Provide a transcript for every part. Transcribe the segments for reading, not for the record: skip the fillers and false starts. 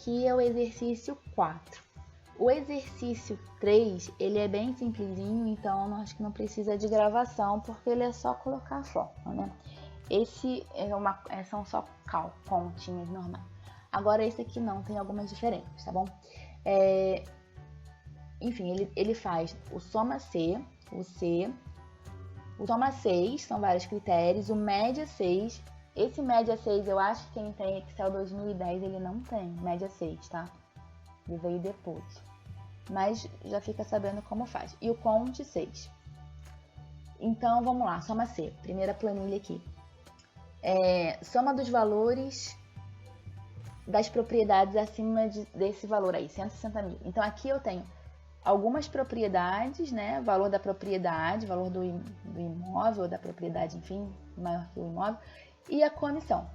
aqui é o exercício 4. O exercício 3, ele é bem simplesinho, então acho que não precisa de gravação, porque ele é só colocar a fórmula, né? Esse são só continhas normais. Agora esse aqui não, tem algumas diferenças, tá bom? Enfim, ele faz o soma C, o soma 6, são vários critérios, o média 6. Esse média 6, eu acho que quem tem Excel 2010, ele não tem média 6, tá? Ele veio depois. Mas já fica sabendo como faz. E o conte 6. Então, vamos lá, soma C. Primeira planilha aqui. Soma dos valores das propriedades acima desse valor aí, 160 mil. Então, aqui eu tenho algumas propriedades, né? Valor da propriedade, valor do imóvel, da propriedade, enfim, maior que o imóvel. E a comissão.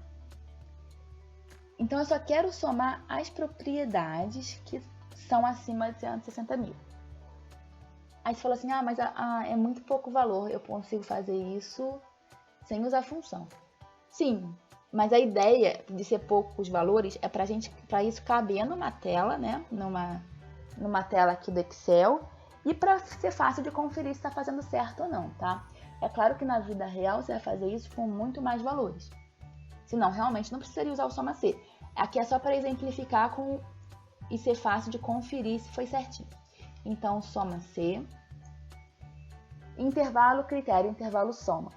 Então, eu só quero somar as propriedades que são acima de 160 mil. Aí você fala assim, mas é muito pouco valor, eu consigo fazer isso sem usar função. Sim, mas a ideia de ser poucos valores é para isso caber numa tela, né? Numa tela aqui do Excel, e para ser fácil de conferir se está fazendo certo ou não, tá? É claro que na vida real você vai fazer isso com muito mais valores. Senão, realmente não precisaria usar o soma C. Aqui é só para exemplificar e ser fácil de conferir se foi certinho. Então, soma C, intervalo, critério, intervalo, soma.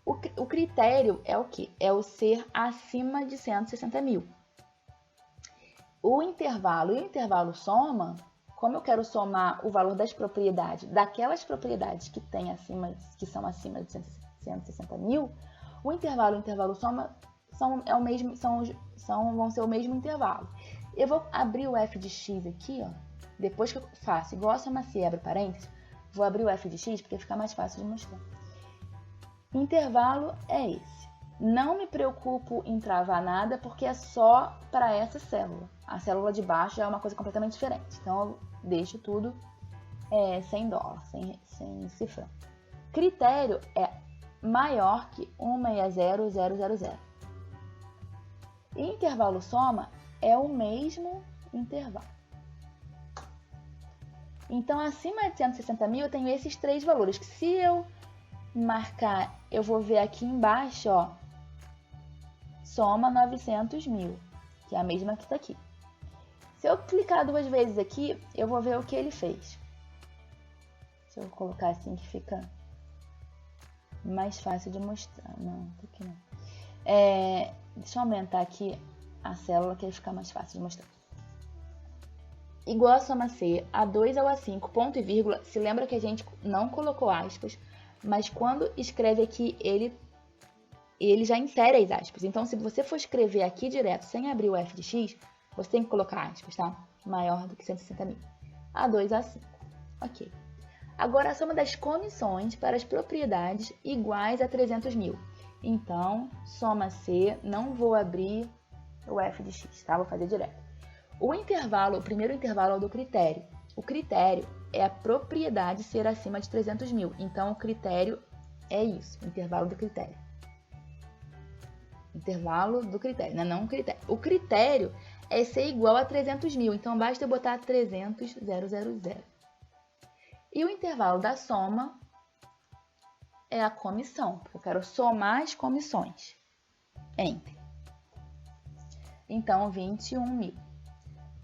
O critério é o quê? É o ser acima de 160 mil. O intervalo e o intervalo soma, como eu quero somar o valor das propriedades, daquelas propriedades que são acima de 160 mil, o intervalo e o intervalo soma vão ser o mesmo intervalo. Eu vou abrir o f de x aqui, ó. Depois que eu faço igual a soma C, abre parênteses, vou abrir o f de x porque fica mais fácil de mostrar. Intervalo é esse. Não me preocupo em travar nada porque é só para essa célula. A célula de baixo já é uma coisa completamente diferente. Então eu deixo tudo sem dólar, sem cifrão. Critério é maior que 160,000. E intervalo soma é o mesmo intervalo. Então, acima de 160 mil, eu tenho esses três valores. Que se eu marcar, eu vou ver aqui embaixo, ó, soma 900 mil, que é a mesma que está aqui. Se eu clicar duas vezes aqui, eu vou ver o que ele fez. Deixa eu colocar assim que fica mais fácil de mostrar. Não, aqui não. Deixa eu aumentar aqui a célula que ele fica mais fácil de mostrar. Igual a soma C, A2 ao A5, ponto e vírgula. Se lembra que a gente não colocou aspas, mas quando escreve aqui, ele já insere as aspas. Então, se você for escrever aqui direto, sem abrir o f de x, você tem que colocar aspas, tá? Maior do que 160 mil. A2 a A5. Ok. Agora, a soma das comissões para as propriedades iguais a 300 mil. Então, soma C, não vou abrir o f de x, tá? Vou fazer direto. O primeiro intervalo é o do critério. O critério é a propriedade ser acima de 300 mil. Então, o critério é isso, o intervalo do critério. Intervalo do critério, não o critério. O critério é ser igual a 300 mil, então basta eu botar 300,000. E o intervalo da soma é a comissão, porque eu quero somar as comissões. Enter. Então, 21 mil.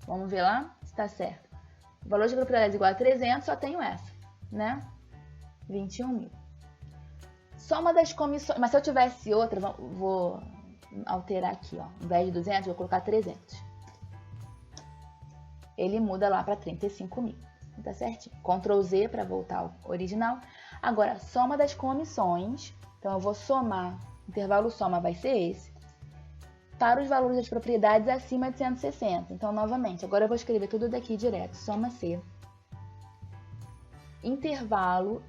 Vamos ver lá se está certo. O valor de propriedade igual a 300, só tenho essa, né? 21 mil. Soma das comissões. Mas se eu tivesse outra, vou alterar aqui, ó. Em vez de 200, vou colocar 300. Ele muda lá para 35 mil. Tá certinho. Ctrl Z para voltar ao original. Agora, soma das comissões. Então, eu vou somar. O intervalo soma vai ser esse. Para os valores das propriedades acima de 160. Então, novamente, agora eu vou escrever tudo daqui direto. Soma C. Intervalo.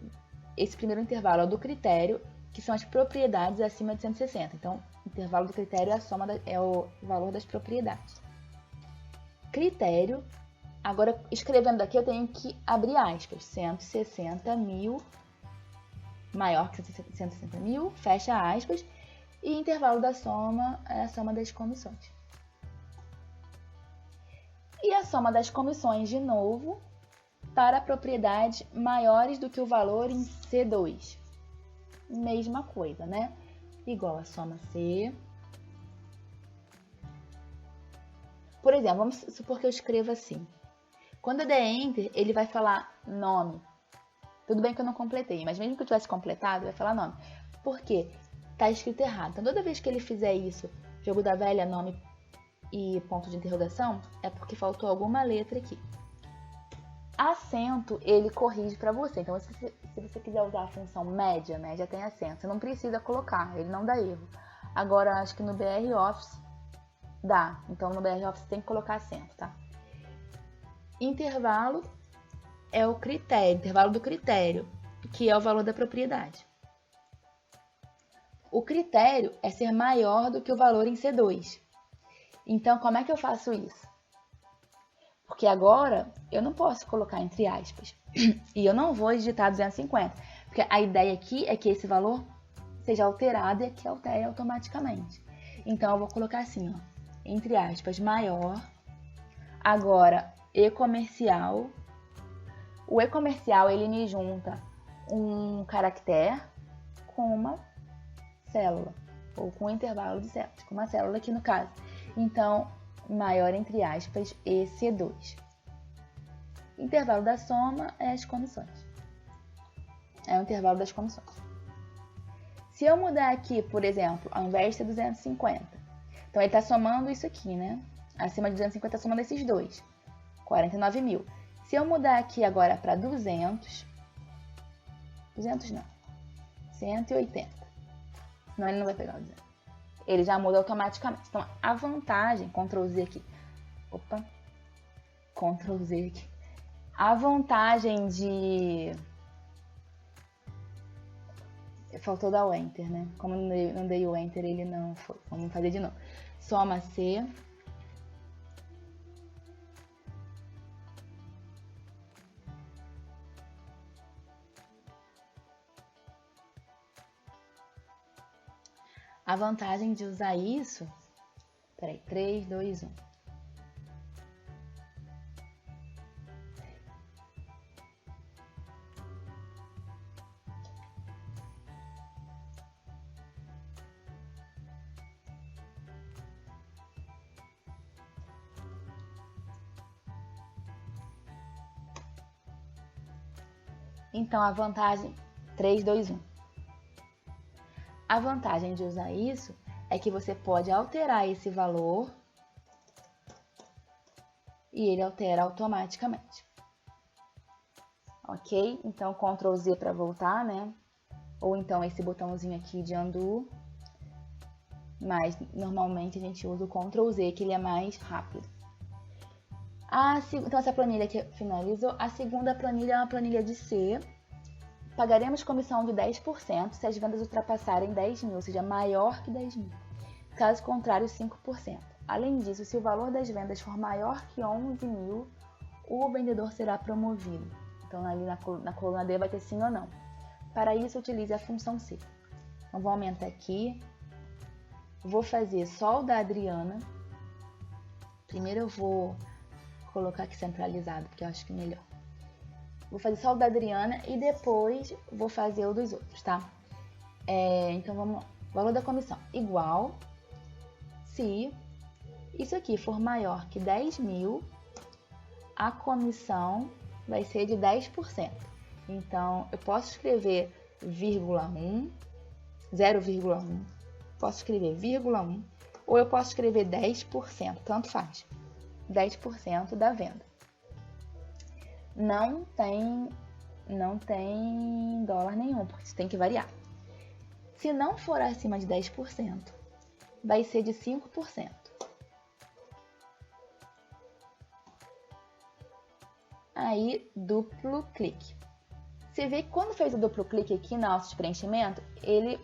Esse primeiro intervalo é o do critério, que são as propriedades acima de 160. Então, o intervalo do critério é o valor das propriedades. Critério. Agora, escrevendo aqui, eu tenho que abrir aspas. 160 mil, maior que 160 mil, fecha aspas. E intervalo da soma é a soma das comissões. E a soma das comissões, de novo, para propriedades maiores do que o valor em C2. Mesma coisa, né? Igual a soma C. Por exemplo, vamos supor que eu escreva assim. Quando eu der Enter, ele vai falar nome. Tudo bem que eu não completei, mas mesmo que eu tivesse completado, vai falar nome. Por quê? Tá escrito errado. Então, toda vez que ele fizer isso, jogo da velha, nome e ponto de interrogação, é porque faltou alguma letra aqui. Acento, ele corrige para você. Então, se você quiser usar a função média, né, já tem acento. Você não precisa colocar, ele não dá erro. Agora, acho que no BR Office dá. Então, no BR Office tem que colocar acento, tá? Intervalo é o critério, intervalo do critério, que é o valor da propriedade. O critério é ser maior do que o valor em C2. Então, como é que eu faço isso? Porque agora eu não posso colocar entre aspas. E eu não vou digitar 250. Porque a ideia aqui é que esse valor seja alterado e que altere automaticamente. Então, eu vou colocar assim, ó, entre aspas, maior. Agora, e-comercial. O e-comercial, ele me junta um caractere com uma célula. Ou com um intervalo de células, com uma célula aqui no caso. Então, maior entre aspas, EC2. Intervalo da soma é as comissões. É o intervalo das comissões. Se eu mudar aqui, por exemplo, ao invés de ser 250, então ele está somando isso aqui, né? Acima de 250 está somando esses dois, 49 mil. Se eu mudar aqui agora para 200 não, 180. Não, ele não vai pegar o 200. Ele já muda automaticamente. Então, a vantagem, Ctrl Z aqui. Opa, Ctrl Z aqui. A vantagem de... Faltou dar o Enter, né? Como não dei o Enter, ele não foi. Vamos fazer de novo. Soma C. A vantagem de usar isso... Peraí, 3, 2, 1. Então, a vantagem... 3, 2, 1. A vantagem de usar isso é que você pode alterar esse valor e ele altera automaticamente. Ok? Então, Ctrl Z para voltar, né? Ou então esse botãozinho aqui de undo. Mas, normalmente, a gente usa o Ctrl Z, que ele é mais rápido. Então, essa planilha aqui finalizou. A segunda planilha é uma planilha de C. Pagaremos comissão de 10% se as vendas ultrapassarem 10 mil, ou seja, maior que 10 mil. Caso contrário, 5%. Além disso, se o valor das vendas for maior que 11 mil, o vendedor será promovido. Então, ali na coluna D vai ter sim ou não. Para isso, utilize a função C. Então, vou aumentar aqui. Vou fazer só o da Adriana. Primeiro eu vou colocar aqui centralizado, porque eu acho que é melhor. Vou fazer só o da Adriana e depois vou fazer o dos outros, tá? Então, vamos lá. Valor da comissão igual se isso aqui for maior que 10 mil, a comissão vai ser de 10%. Então, eu posso escrever 0,1, posso escrever 0,1 ou eu posso escrever 10%, tanto faz. 10% da venda. Não tem dólar nenhum, porque isso tem que variar. Se não for acima de 10%, vai ser de 5%. Aí, duplo clique. Você vê que quando fez o duplo clique aqui na alça de preenchimento, ele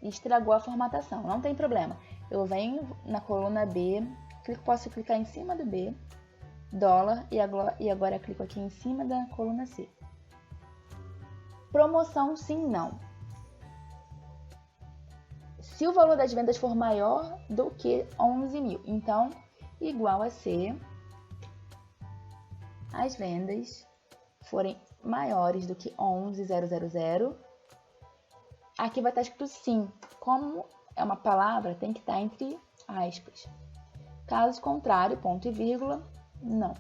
estragou a formatação. Não tem problema. Eu venho na coluna B, posso clicar em cima do B, dólar, e agora clico aqui em cima da coluna C. Promoção sim, não. Se o valor das vendas for maior do que 11 mil, então igual a C, as vendas forem maiores do que 11.000, aqui vai estar escrito sim. Como é uma palavra, tem que estar entre aspas. Caso contrário, ponto e vírgula, não.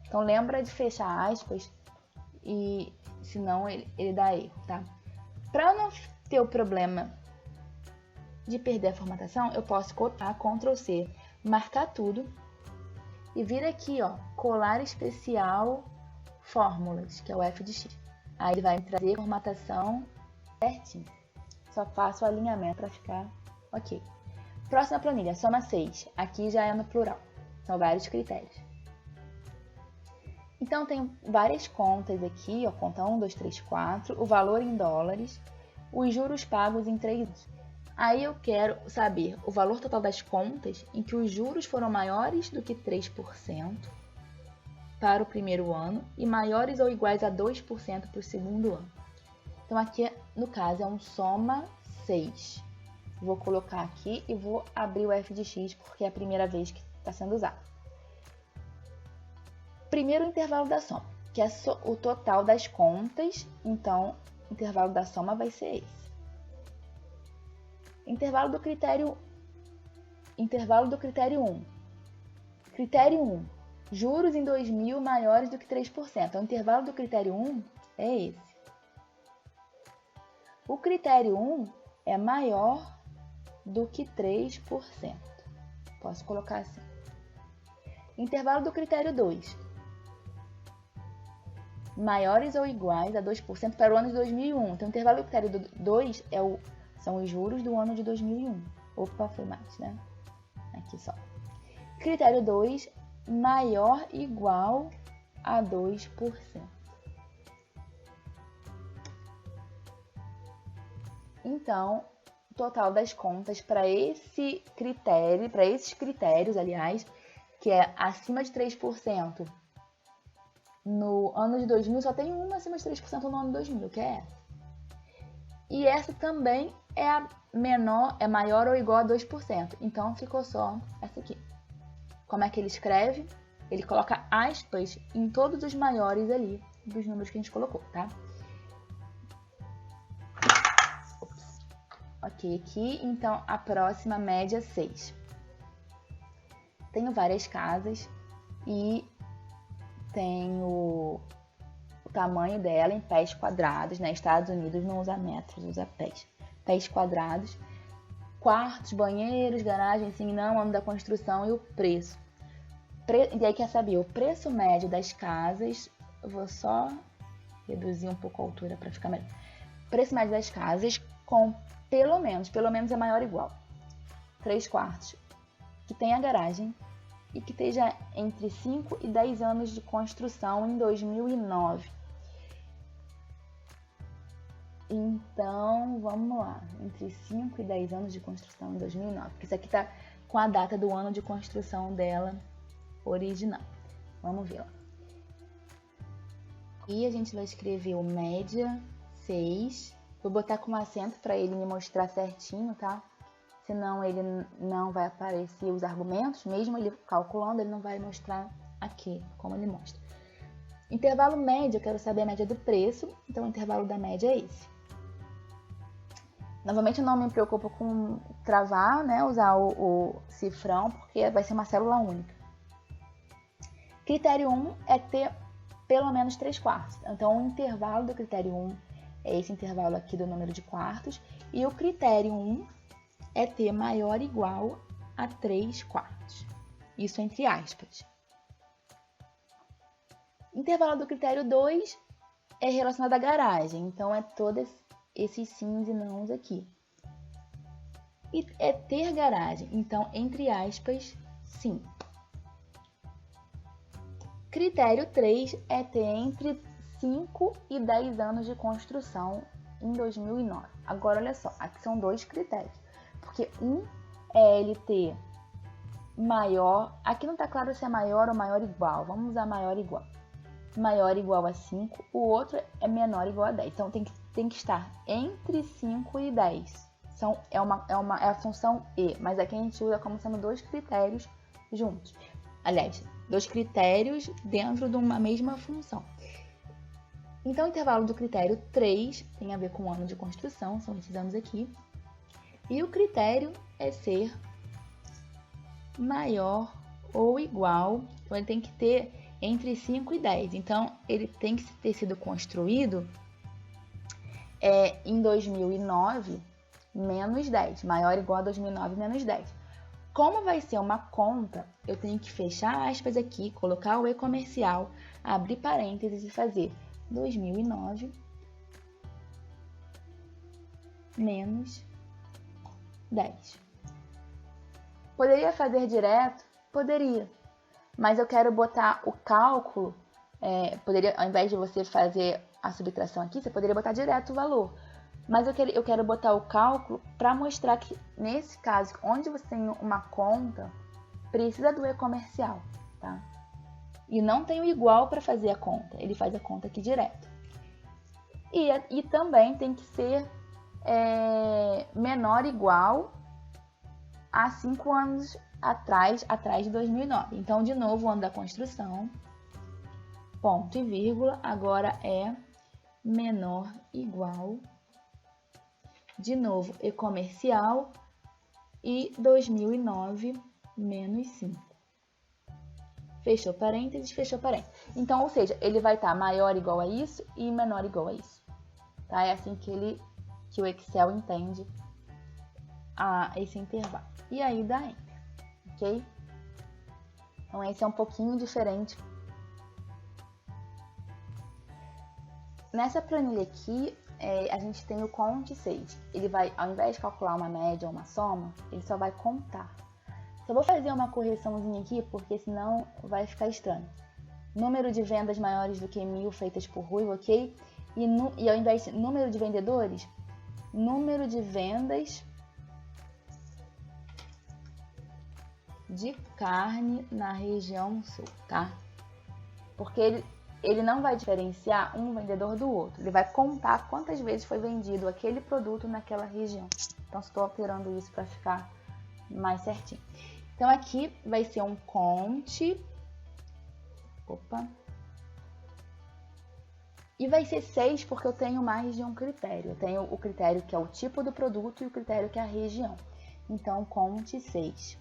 Então lembra de fechar aspas, e senão ele dá erro, tá? Para não ter o problema de perder a formatação, eu posso copiar, Ctrl C, marcar tudo e vir aqui, ó, colar especial fórmulas, que é o F de X. Aí ele vai me trazer a formatação certinho. Só faço o alinhamento para ficar ok. Próxima planilha, soma 6. Aqui já é no plural. São vários critérios. Então, tem várias contas aqui, ó, conta 1, 2, 3, 4, o valor em dólares, os juros pagos em 3 anos. Aí eu quero saber o valor total das contas em que os juros foram maiores do que 3% para o primeiro ano e maiores ou iguais a 2% para o segundo ano. Então, aqui, no caso, é um soma 6. Vou colocar aqui e vou abrir o F de X, porque é a primeira vez que está sendo usado. Primeiro, o intervalo da soma, que é o total das contas, então o intervalo da soma vai ser esse. Intervalo do critério 1. Critério 1, juros em 2000 maiores do que 3%. O intervalo do critério 1 é esse. O critério 1 é maior do que 3%. Posso colocar assim. Intervalo do critério 2. Maiores ou iguais a 2% para o ano de 2001. Então, o intervalo do critério 2 são os juros do ano de 2001. Opa, foi mais, né? Aqui só. Critério 2, maior ou igual a 2%. Então, o total das contas para esses critérios, aliás, que é acima de 3%, no ano de 2000, só tem uma acima de 3% no ano de 2000, que é essa. E essa também é maior ou igual a 2%. Então, ficou só essa aqui. Como é que ele escreve? Ele coloca aspas em todos os maiores ali dos números que a gente colocou, tá? Ops. Ok, aqui. Então, a próxima média 6. Tenho várias casas e tem o tamanho dela em pés quadrados, né? Estados Unidos não usa metros, usa pés. Pés quadrados, quartos, banheiros, garagem, sim, não, ano da construção e o preço. E aí quer saber o preço médio das casas, eu vou só reduzir um pouco a altura para ficar melhor. Preço médio das casas com pelo menos é maior ou igual. 3 quartos, que tenha garagem, e que esteja entre 5 e 10 anos de construção em 2009. Então, vamos lá. Entre 5 e 10 anos de construção em 2009. Porque isso aqui está com a data do ano de construção dela original. Vamos ver lá. E a gente vai escrever o média 6. Vou botar com acento para ele me mostrar certinho, tá? Senão ele não vai aparecer os argumentos, mesmo ele calculando, ele não vai mostrar aqui, como ele mostra. Intervalo médio, eu quero saber a média do preço, então o intervalo da média é esse. Novamente, eu não me preocupo com travar, né, usar o cifrão, porque vai ser uma célula única. Critério 1 é ter pelo menos 3 quartos. Então, o intervalo do critério 1 é esse intervalo aqui do número de quartos, e o critério 1 é ter maior ou igual a 3 quartos. Isso entre aspas. Intervalo do critério 2 é relacionado à garagem. Então, é todos esses sims e nãos aqui. E é ter garagem. Então, entre aspas, sim. Critério 3 é ter entre 5 e 10 anos de construção em 2009. Agora, olha só. Aqui são 2 critérios. Porque um é ele ter maior, aqui não está claro se é maior ou maior igual, vamos usar maior igual. Maior igual a 5, o outro é menor igual a 10. Então tem que estar entre 5 e 10. É a função E, mas aqui a gente usa como sendo 2 critérios juntos. Aliás, 2 critérios dentro de uma mesma função. Então, o intervalo do critério 3 tem a ver com o ano de construção, são esses anos aqui. E o critério é ser maior ou igual, então ele tem que ter entre 5 e 10. Então, ele tem que ter sido construído em 2009 menos 10, maior ou igual a 2009 menos 10. Como vai ser uma conta, eu tenho que fechar aspas aqui, colocar o e-comercial, abrir parênteses e fazer 2009 menos 10. Poderia fazer direto? Poderia. Mas eu quero botar o cálculo, ao invés de você fazer a subtração aqui, você poderia botar direto o valor. Mas eu quero botar o cálculo para mostrar que, nesse caso, onde você tem uma conta, precisa do e-comercial, tá? E não tem o igual para fazer a conta, ele faz a conta aqui direto. E também tem que ser menor ou igual a 5 anos atrás de 2009. Então, de novo, o ano da construção, ponto e vírgula, agora é menor ou igual, de novo, e-comercial, e 2009 menos 5. Fechou parênteses, fechou parênteses. Então, ou seja, ele vai estar maior ou igual a isso e menor ou igual a isso. Tá? É assim que o Excel entende esse intervalo. E aí dá Enter, ok? Então, esse é um pouquinho diferente. Nessa planilha aqui, a gente tem o Conte 6. Ele vai, ao invés de calcular uma média ou uma soma, ele só vai contar. Só vou fazer uma correçãozinha aqui, porque senão vai ficar estranho. Número de vendas maiores do que 1.000 feitas por Ruivo, ok? E ao invés de número de vendedores, número de vendas de carne na região sul, tá? Porque ele não vai diferenciar um vendedor do outro. Ele vai contar quantas vezes foi vendido aquele produto naquela região. Então, estou alterando isso para ficar mais certinho. Então, aqui vai ser um conte. Opa. E vai ser 6 porque eu tenho mais de um critério. Eu tenho o critério que é o tipo do produto e o critério que é a região. Então, conte 6.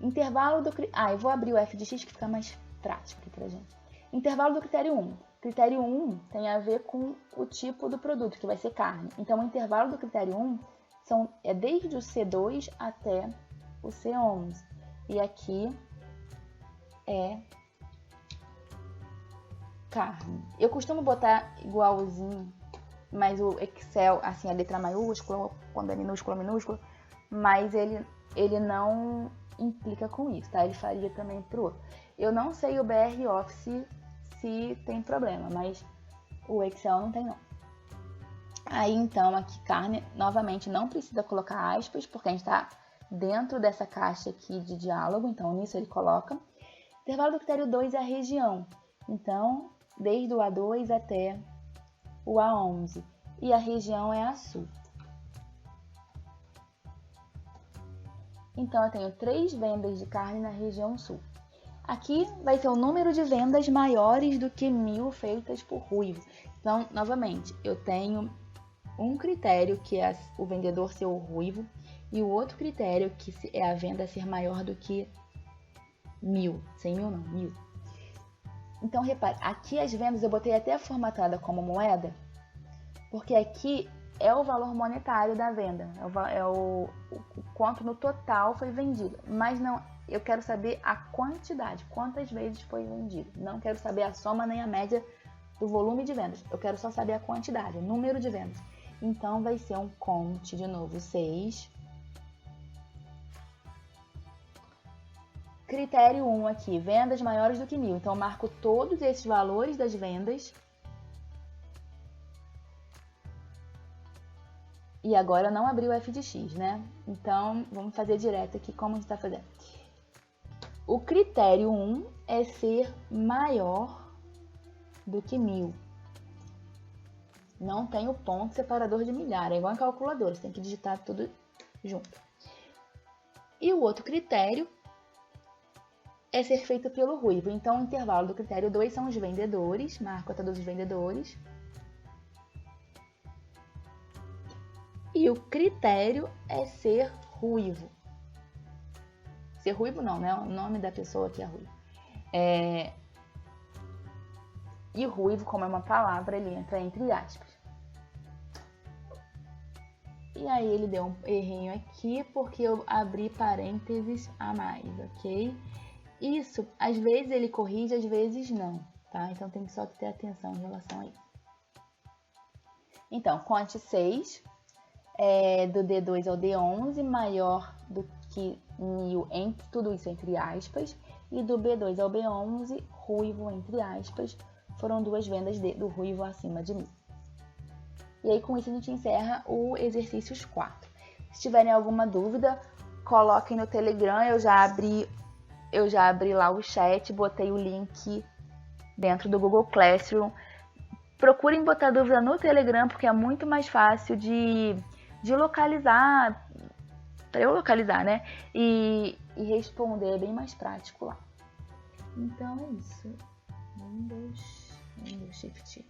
Intervalo do... eu vou abrir o f de x que fica mais prático aqui pra gente. Intervalo do critério 1. Critério 1 tem a ver com o tipo do produto, que vai ser carne. Então, o intervalo do critério 1 é desde o C2 até o C11. E aqui é carne. Eu costumo botar igualzinho, mas o Excel, assim, a letra maiúscula, quando é minúscula, minúscula, mas ele não implica com isso, tá? Ele faria também pro outro. Eu não sei o BR Office se tem problema, mas o Excel não tem não. Aí, então, aqui carne, novamente, não precisa colocar aspas, porque a gente está dentro dessa caixa aqui de diálogo, então nisso ele coloca. Intervalo do critério 2 é a região, então, desde o A2 até o A11, e a região é a sul. Então, eu tenho 3 vendas de carne na região sul. Aqui vai ser o número de vendas maiores do que 1.000 feitas por Ruivo. Então, novamente, eu tenho um critério que é o vendedor ser o Ruivo e o outro critério que é a venda ser maior do que 1.000. 100 mil não, 1.000. Então, repare, aqui as vendas eu botei até formatada como moeda, porque aqui é o valor monetário da venda, é o quanto no total foi vendido, mas não, eu quero saber a quantidade, quantas vezes foi vendido. Não quero saber a soma nem a média do volume de vendas, eu quero só saber a quantidade, o número de vendas. Então, vai ser um conte, de novo, 6. Critério 1 aqui, vendas maiores do que 1.000. Então, eu marco todos esses valores das vendas. E agora eu não abri o f de x, né? Então, vamos fazer direto aqui como a gente está fazendo. O critério 1 é ser maior do que 1.000. Não tem o ponto separador de milhar, é igual em calculadora, você tem que digitar tudo junto. E o outro critério é ser feito pelo ruivo. Então, o intervalo do critério 2 são os vendedores. Marco a todos os vendedores. E o critério é ser ruivo. Ser ruivo não, né? O nome da pessoa que é ruivo. E ruivo, como é uma palavra, ele entra entre aspas. E aí ele deu um errinho aqui porque eu abri parênteses a mais, ok? Isso, às vezes ele corrige, às vezes não, tá? Então tem que só ter atenção em relação a isso. Então, conte 6, do D2 ao D11, maior do que 1.000, tudo isso entre aspas. E do B2 ao B11, ruivo, entre aspas, foram 2 vendas do ruivo acima de 1.000. E aí, com isso, a gente encerra o exercícios 4. Se tiverem alguma dúvida, coloquem no Telegram. Eu já abri lá o chat, botei o link dentro do Google Classroom. Procurem botar dúvida no Telegram, porque é muito mais fácil de localizar, para eu localizar, né? E responder, é bem mais prático lá. Então é isso. Windows Shift.